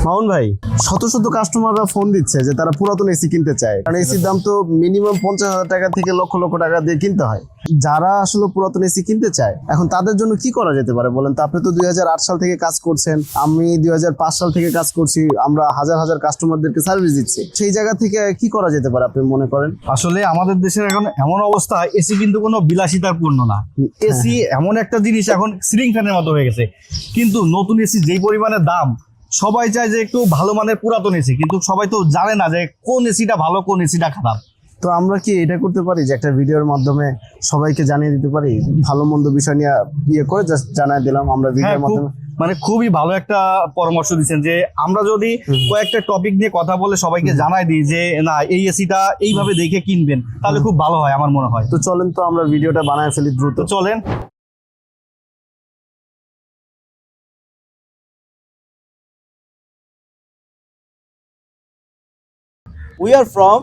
মামুন ভাই, শত শত কাস্টমাররা ফোন দিচ্ছে যে তারা পুরাতন এসি কিনতে চায়, কারণ এসির দাম তো মিনিমাম 50,000 টাকা থেকে লক্ষ লক্ষ টাকা দিয়ে কিনতে হয়। যারা আসলে পুরাতন এসি কিনতে চায়, এখন তাদের জন্য কি করা যেতে পারে বলেন তো? আপনি তো 2008 সাল থেকে কাজ করছেন, আমি 2005 সাল থেকে কাজ করছি, আমরা হাজার হাজার কাস্টমারদেরকে সার্ভিস দিচ্ছি। সেই জায়গা থেকে কি করা যেতে পারে আপনি মনে করেন? আসলে আমাদের দেশের এখন এমন অবস্থা, এসি কিন্তু কোনো বিলাসিতার পূর্ণ না। এসি এমন একটা জিনিস এখন সিলিং ফ্যানের মতো হয়ে গেছে, কিন্তু নতুন এসি যেই পরিমাণে দাম, সবাই চায় যে একটু ভালো মানের পুরাতন এসি, কিন্তু সবাই তো জানে না যে কোন এসিটা ভালো কোন এসিটা খারাপ। তো আমরা কি এটা করতে পারি যে একটা ভিডিওর মাধ্যমে সবাইকে জানিয়ে দিতে পারি, ভালো মন্দ বিষয় নিয়ে করে জাস্ট জানিয়ে দিলাম আমরা হ্যাঁ, ভিডিওর মাধ্যমে। মানে খুবই ভালো একটা পরামর্শ দিচ্ছেন যে আমরা যদি কয়েকটা টপিক নিয়ে কথা বলে সবাইকে জানাই দিই যে না, এই এসিটা এইভাবে দেখে কিনবেন, তাহলে খুব ভালো হয় আমার মনে হয়। তো চলেন তো আমরা ভিডিওটা বানায় ফেলি দ্রুত। তো চলেন। We are from